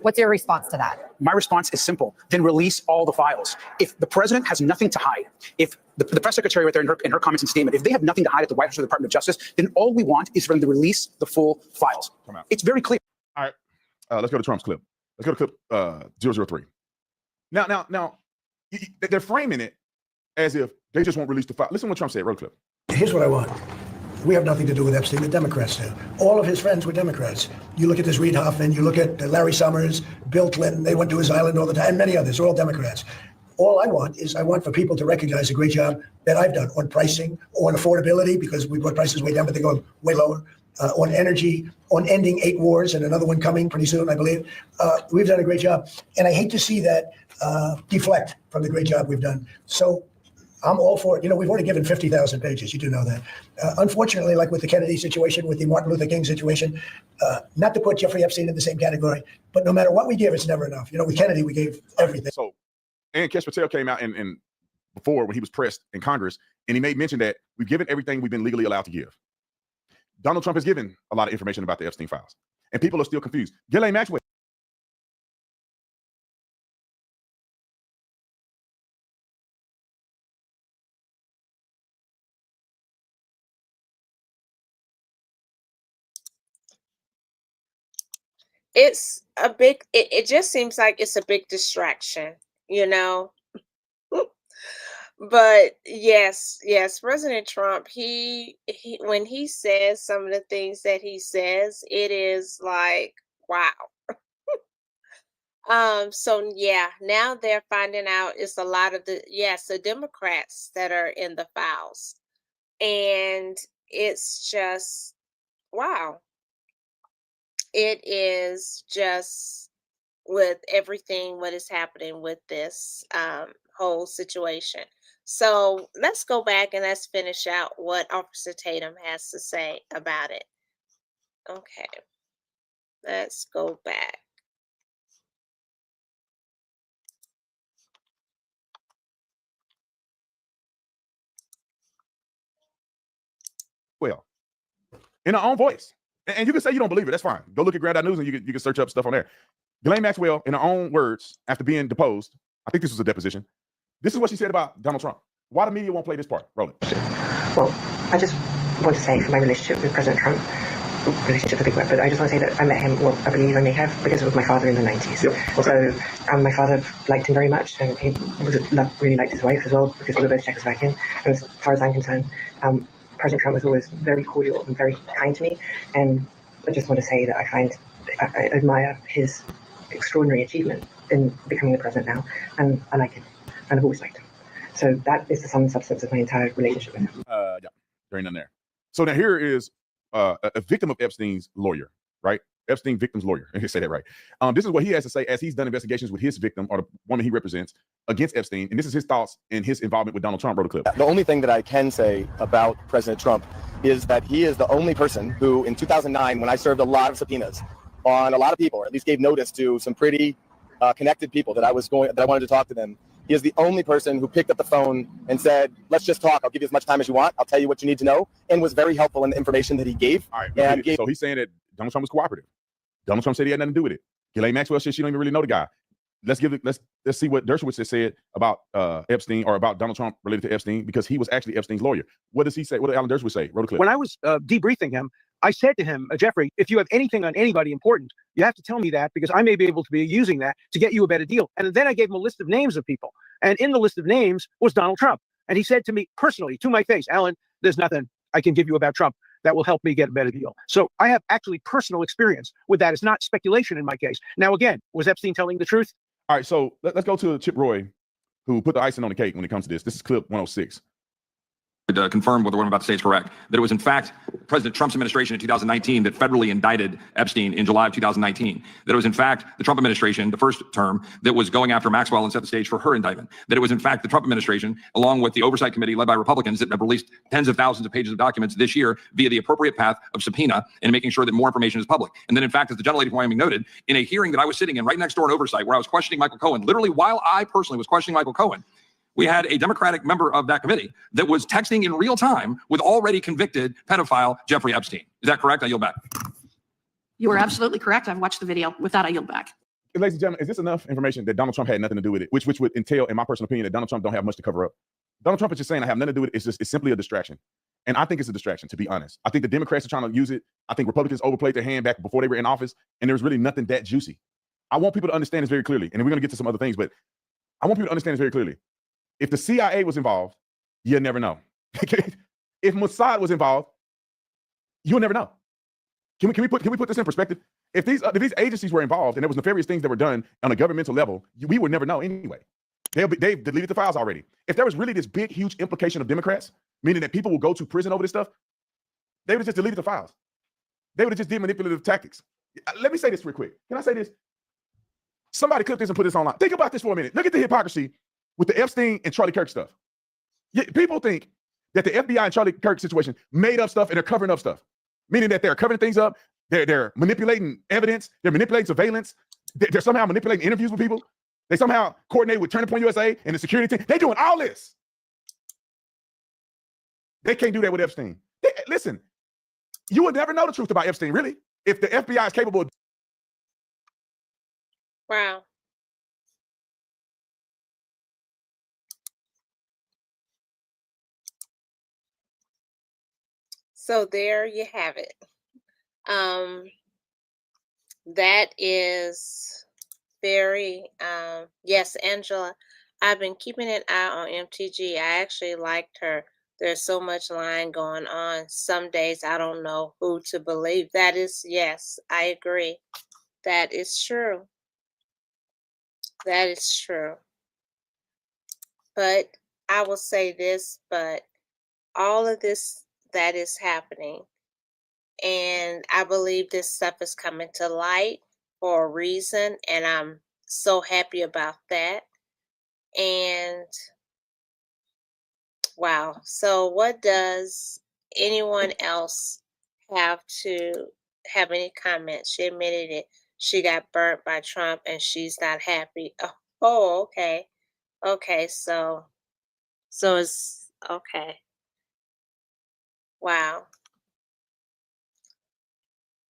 What's your response to that? My response is simple. Then release all the files. If the president has nothing to hide, if the press secretary right there in her comments and statement, if they have nothing to hide at the White House or the Department of Justice, then all we want is for them to release the full files. It's very clear. All right. Let's go to Trump's clip. Let's go to clip 003. Now, they're framing it as if they just won't release the file. Listen to what Trump said. Roll clip. Here's what I want. We have nothing to do with Epstein. The Democrats do. All of his friends were Democrats. You look at this Reid Hoffman, you look at Larry Summers, Bill Clinton, they went to his island all the time, and many others, they're all Democrats. all I want is I want for people to recognize the great job that I've done on pricing, on affordability, because we brought prices way down, but they're going way lower, on energy, on ending 8 wars and another one coming pretty soon, I believe. We've done a great job. And I hate to see that deflect from the great job we've done. So I'm all for it. You know, we've already given 50,000 pages. You do know that. Unfortunately, like with the Kennedy situation, with the Martin Luther King situation, not to put Jeffrey Epstein in the same category, but no matter what we give, it's never enough. You know, with Kennedy, we gave everything. So, and Kesh Patel came out and before when he was pressed in Congress, and he made mention that we've given everything we've been legally allowed to give. Donald Trump has given a lot of information about the Epstein files, and people are still confused. Ghislaine Maxwell. It's a big, it just seems like it's a big distraction, you know? But yes, President Trump, he when he says some of the things that he says, it is like, wow. So yeah, now they're finding out it's a lot of the Democrats that are in the files. And it's just wow. It is just with everything what is happening with this whole situation. So let's go back and let's finish out what Officer Tatum has to say about it. Okay, let's go back. Well, in her own voice. And you can say you don't believe it. That's fine. Go look at Grand News and you can search up stuff on there. Ghislaine Maxwell, in her own words, after being deposed, I think this was a deposition. This is what she said about Donald Trump. Why the media won't play this part? Roll it. Well, I just want to say for my relationship with President Trump, relationship's a big word, but I just want to say that I met him, well, I believe I may have, because it was my father in the 90s. Yep. So my father liked him very much, and he really liked his wife as well, because we were both Czechoslovakian. And as far as I'm concerned, President Trump was always very cordial and very kind to me. And I just want to say that I admire his extraordinary achievement in becoming the president now, and I like him, and I've always liked him. So that is the sum and substance of my entire relationship with him. Yeah, there ain't none there. So now here is a victim of Epstein's lawyer, right? Epstein victim's lawyer. I say that right. This is what he has to say as he's done investigations with his victim, or the woman he represents, against Epstein. And this is his thoughts and his involvement with Donald Trump. Wrote a clip. The only thing that I can say about President Trump is that he is the only person who, in 2009, when I served a lot of subpoenas on a lot of people, or at least gave notice to some pretty connected people that I wanted to talk to them, he is the only person who picked up the phone and said, let's just talk. I'll give you as much time as you want. I'll tell you what you need to know, and was very helpful in the information that he gave. All right. So he's saying that Donald Trump was cooperative. Donald Trump said he had nothing to do with it. Ghislaine Maxwell said she don't even really know the guy. Let's see what Dershowitz has said about Epstein, or about Donald Trump related to Epstein, because he was actually Epstein's lawyer. What does he say? What did Alan Dershowitz say? Wrote a clip. When I was debriefing him, I said to him, Jeffrey, if you have anything on anybody important, you have to tell me that, because I may be able to be using that to get you a better deal. And then I gave him a list of names of people. And in the list of names was Donald Trump. And he said to me personally, to my face, Alan, there's nothing I can give you about Trump that will help me get a better deal. So I have actually personal experience with that. It's not speculation in my case. Now, again, was Epstein telling the truth? All right, so let's go to Chip Roy, who put the icing on the cake when it comes to this. This is clip 106. To confirm whether what I'm about to say is correct, that it was in fact President Trump's administration in 2019 that federally indicted Epstein in July of 2019. That it was in fact the Trump administration, the first term, that was going after Maxwell and set the stage for her indictment. That it was in fact the Trump administration, along with the Oversight Committee led by Republicans, that have released tens of thousands of pages of documents this year via the appropriate path of subpoena, and making sure that more information is public. And then in fact, as the gentlelady from Wyoming noted, in a hearing that I was sitting in right next door in Oversight, where I was questioning Michael Cohen, literally while I personally was questioning Michael Cohen, we had a Democratic member of that committee that was texting in real time with already convicted pedophile Jeffrey Epstein. Is that correct? I yield back. You are absolutely correct. I've watched the video. With that, I yield back. Ladies and gentlemen, is this enough information that Donald Trump had nothing to do with it, which would entail, in my personal opinion, that Donald Trump don't have much to cover up? Donald Trump is just saying I have nothing to do with it. It's simply a distraction. And I think it's a distraction, to be honest. I think the Democrats are trying to use it. I think Republicans overplayed their hand back before they were in office, and there's really nothing that juicy. I want people to understand this very clearly, and we're going to get to some other things, but I want people to understand this very clearly. If the CIA was involved, you'll never know. If Mossad was involved, you'll never know. Can we put this in perspective? If these agencies were involved and there was nefarious things that were done on a governmental level, we would never know anyway. They've deleted the files already. If there was really this big, huge implication of Democrats, meaning that people will go to prison over this stuff, they would have just deleted the files. They would have just did manipulative tactics. Let me say this real quick. Can I say this? Somebody clip this and put this online. Think about this for a minute. Look at the hypocrisy with the Epstein and Charlie Kirk stuff. People think that the FBI and Charlie Kirk situation made up stuff and they're covering up stuff, meaning that they're covering things up. They're manipulating evidence. They're manipulating surveillance. They're somehow manipulating interviews with people. They somehow coordinated with Turning Point USA and the security team. They're doing all this. They can't do that with Epstein. Listen, you would never know the truth about Epstein, really, if the FBI is capable of. Wow. So there you have it. That is very, yes, Angela, I've been keeping an eye on MTG. I actually liked her. There's so much lying going on. Some days I don't know who to believe. That is, yes, I agree. That is true. That is true. But I will say this, but all of this that is happening, and I believe this stuff is coming to light for a reason, and I'm so happy about that. And wow. So what does anyone else have any comments? She admitted it. She got burnt by Trump and she's not happy. Oh, okay. Okay, so it's okay. Wow.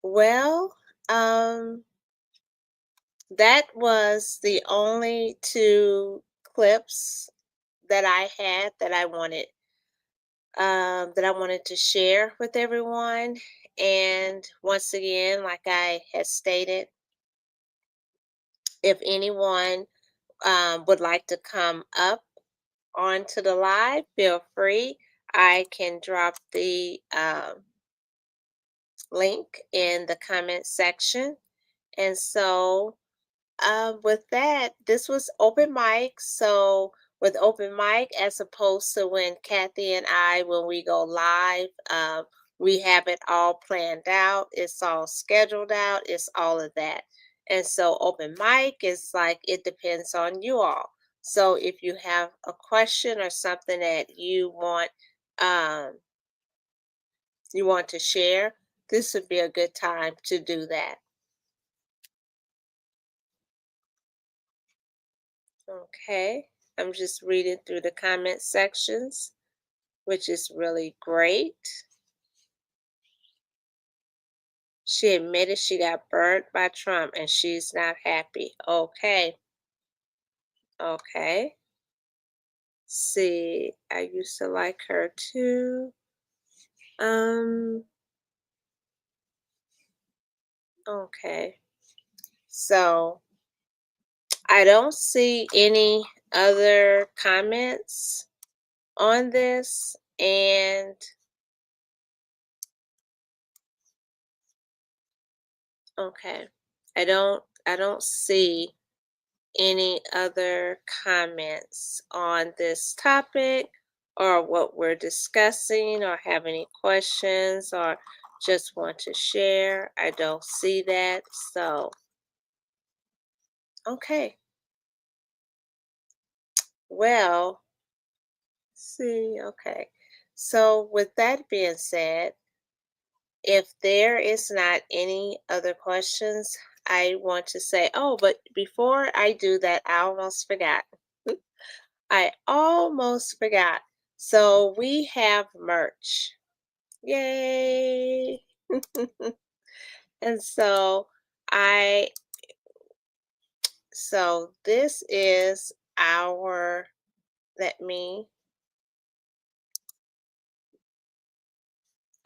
Well, that was the only two clips that I had that I wanted to share with everyone. And once again, like I had stated, if anyone would like to come up onto the live, feel free. I can drop the link in the comment section. And so with that, this was open mic. So with open mic, as opposed to when Kathy and I, when we go live, we have it all planned out. It's all scheduled out. It's all of that. And so open mic is like, it depends on you all. So if you have a question or something that you want to share, this would be a good time to do that. Okay, I'm just reading through the comment sections, which is really great. She admitted she got burnt by Trump and she's not happy. Okay. Okay. See, I used to like her too. Okay. So I don't see any other comments on this, and okay. I don't see any other comments on this topic or what we're discussing, or have any questions or just want to share. I don't see that. So, okay. Well, see, okay. So with that being said, if there is not any other questions, I want to say, oh, but before I do that, I almost forgot. I almost forgot. So we have merch. Yay! And so this is our,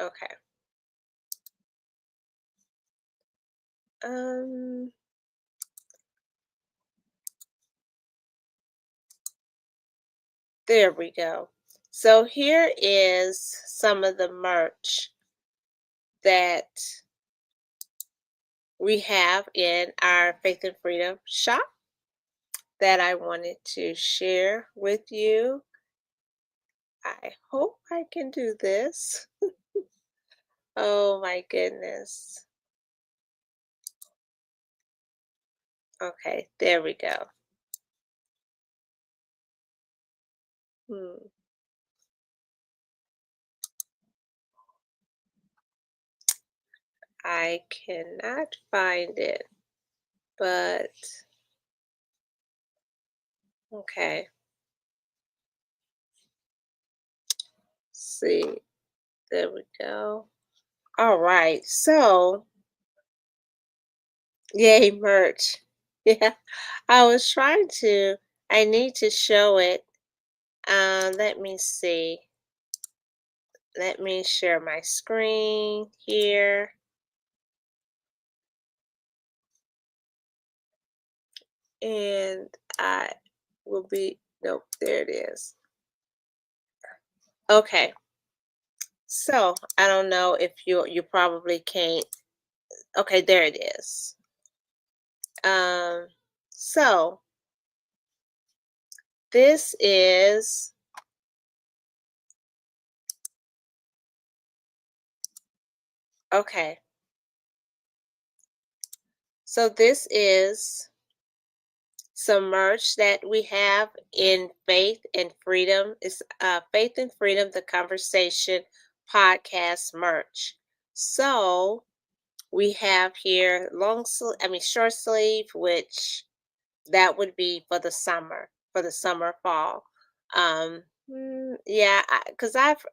okay. There we go. So here is some of the merch that we have in our Faith and Freedom shop. that I wanted to share with you. I hope I can do this. Oh my goodness. Okay, there we go. Hmm. I cannot find it, but okay. See, there we go. All right, so yay, merch. Yeah, I was trying to, I need to show it. Let me see. Let me share my screen here. And I will be, nope, there it is. Okay, so I don't know if you probably can't. Okay, there it is. Um, so this is okay. So this is some merch that we have in Faith and Freedom. It's Faith and Freedom, the Conversation podcast merch. So we have here short sleeve, which that would be for the summer, fall. Yeah, because I've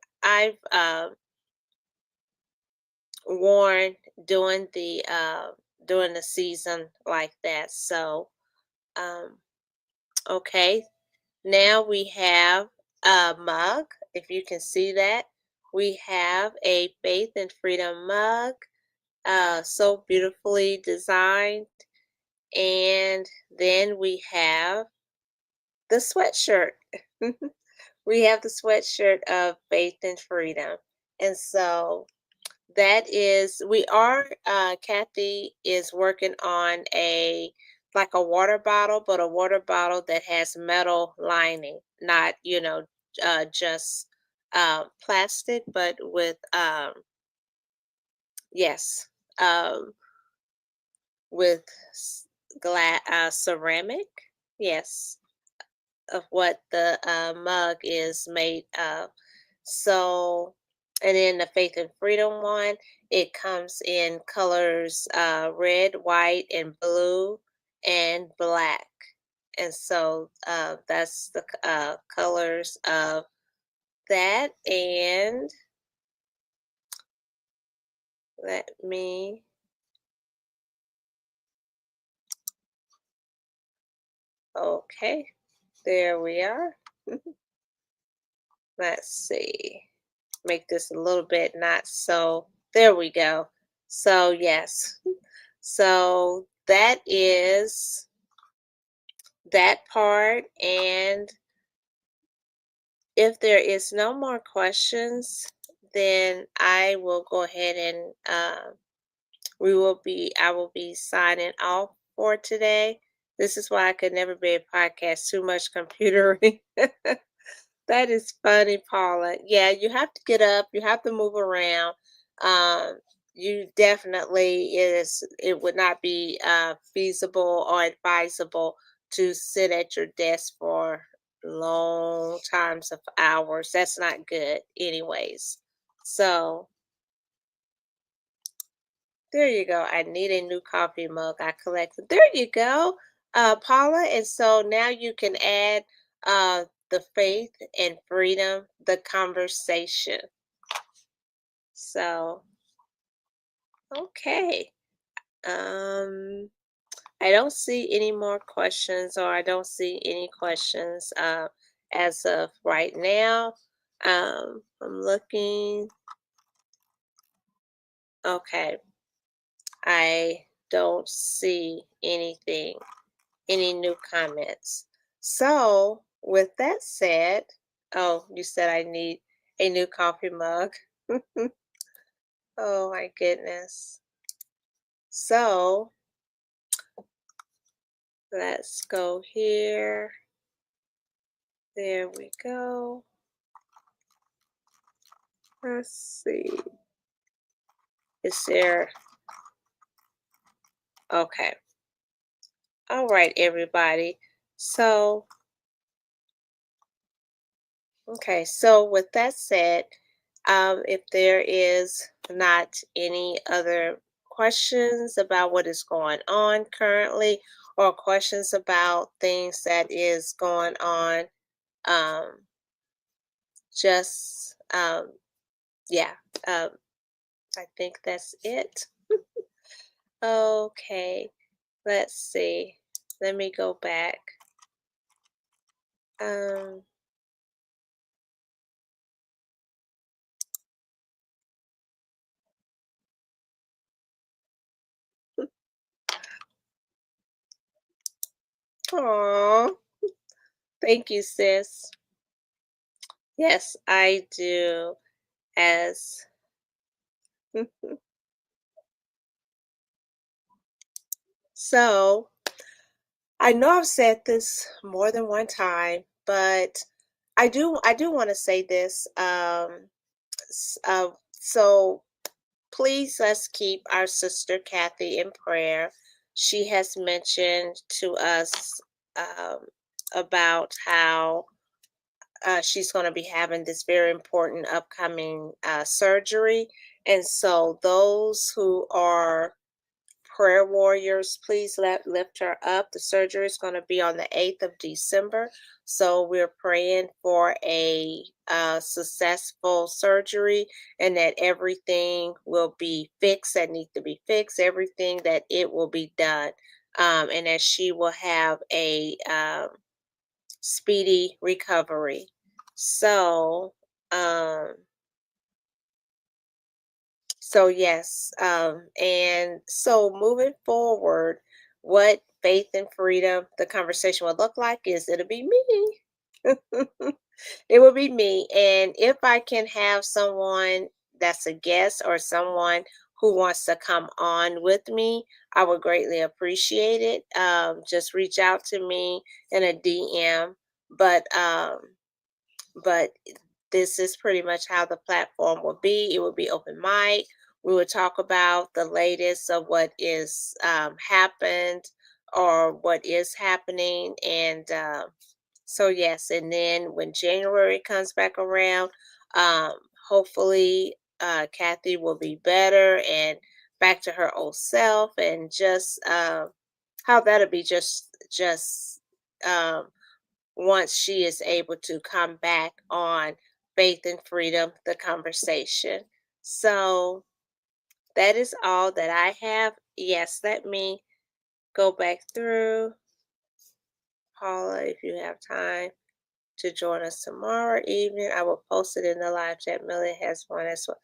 worn during the season like that. So okay, now we have a mug. If you can see that, we have a Faith and Freedom mug, so beautifully designed. And then we have the sweatshirt. We have the sweatshirt of Faith and Freedom. And so that is, Kathy is working on like a water bottle, but a water bottle that has metal lining, not, just plastic, but with, yes, um, with glass, ceramic, yes, of what the mug is made of. So, and then the Faith and Freedom one, it comes in colors red, white, and blue, and black. And so that's the colors of that. And let me, okay, there we are. Let's see. Make this a little bit not so, there we go. So yes, so that is that part. And if there is no more questions, then I will go ahead and I will be signing off for today. This is why I could never be a podcast, too much computering. That is funny, Paula. Yeah, you have to get up, you have to move around. You definitely it would not be feasible or advisable to sit at your desk for long times of hours. That's not good anyways. So there you go. I need a new coffee mug. I collected. There you go, Paula. And so now you can add the Faith and Freedom, the conversation. So, okay. I don't see any more questions, or I don't see any questions as of right now. I'm looking. Okay. I don't see anything, any new comments. So, with that said, oh, you said I need a new coffee mug. Oh my goodness. So, Let's go here. There we go. Let's see. Is there? Okay. All right, everybody. So, okay. So with that said, if there is not any other questions about what is going on currently, or questions about things that is going on, um, just yeah, um, I think that's it. Okay, let's see. Let me go back. Um, Aw, thank you, sis. Yes, I do. As so, I know I've said this more than one time, but I do want to say this. So please let's keep our sister Kathy in prayer. She has mentioned to us um, about how she's going to be having this very important upcoming surgery. And so, those who are prayer warriors, please lift her up. The surgery is going to be on the 8th of December. So, we're praying for a successful surgery and that everything will be fixed that needs to be fixed, everything that it will be done. And that she will have a speedy recovery. So, um, yes, and so moving forward, what faith and freedom the conversation would look like is it'll be me. It will be me, and if I can have someone that's a guest or someone who wants to come on with me, I would greatly appreciate it. Just reach out to me in a DM, but but this is pretty much how the platform will be. It will be open mic. We will talk about the latest of what is happened or what is happening, and so yes. And then when January comes back around, um, hopefully Kathy will be better and back to her old self, and just how that'll be just um, once she is able to come back on Faith and Freedom, the conversation. So that is all that I have. Yes, let me go back through. Paula, if you have time to join us tomorrow evening, I will post it in the live chat. Millie has one as well.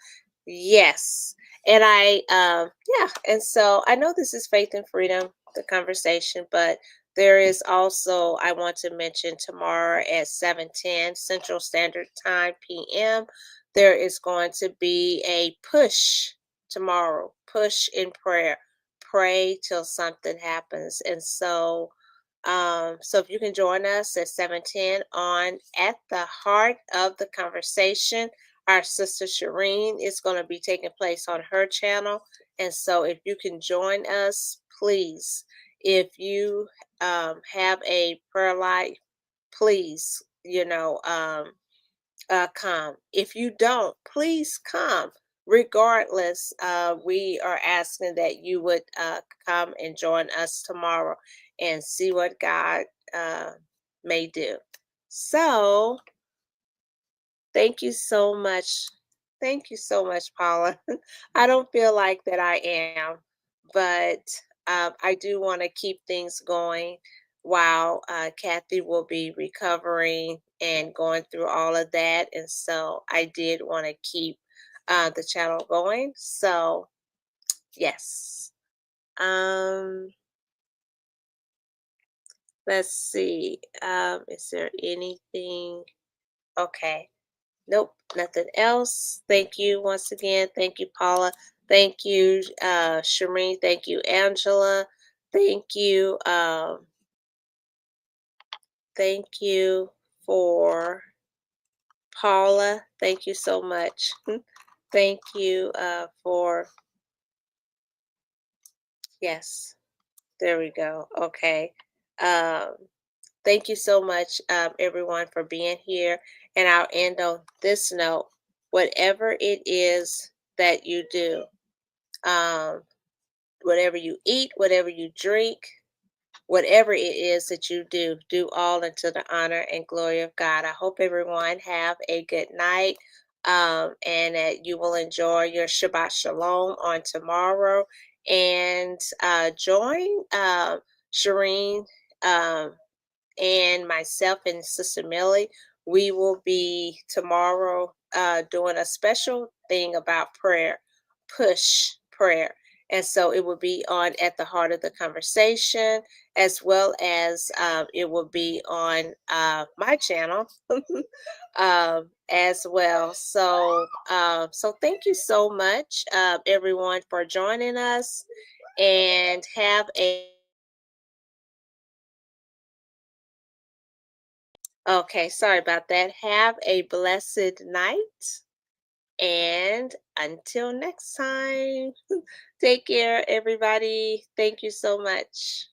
Yes. And yeah. And so I know this is Faith and Freedom, the conversation, but there is also, I want to mention tomorrow at 7:10 Central Standard Time PM, there is going to be a push tomorrow, push in prayer, pray till something happens. And so if you can join us at 7:10 on At the Heart of the Conversation, our sister Shireen is going to be taking place on her channel. And so if you can join us, please, if you have a prayer life, please, come. If you don't, please come. Regardless, we are asking that you would come and join us tomorrow and see what God uh, may do. So, thank you so much. Thank you so much, Paula. I don't feel like that I am, but I do want to keep things going while Kathy will be recovering and going through all of that. And so I did want to keep the channel going. So, yes. Um, let's see. Is there anything? Okay. Nope, nothing else. Thank you once again. Thank you, Paula. Thank you, Shireen. Thank you, Angela. Thank you, Thank you for Paula. Thank you so much. Thank you for, yes, there we go. Okay. Um, thank you so much, everyone, for being here. And I'll end on this note. Whatever it is that you do, um, whatever you eat, whatever you drink, whatever it is that you do, do all unto the honor and glory of God. I hope everyone have a good night, and that you will enjoy your Shabbat Shalom on tomorrow. And join Shireen and myself and Sister Millie. We will be tomorrow doing a special thing about prayer, push prayer. And so it will be on At the Heart of the Conversation, as well as it will be on my channel as well. So, so thank you so much, everyone, for joining us, and have a okay, sorry about that. Have a blessed night. And until next time, take care, everybody. Thank you so much.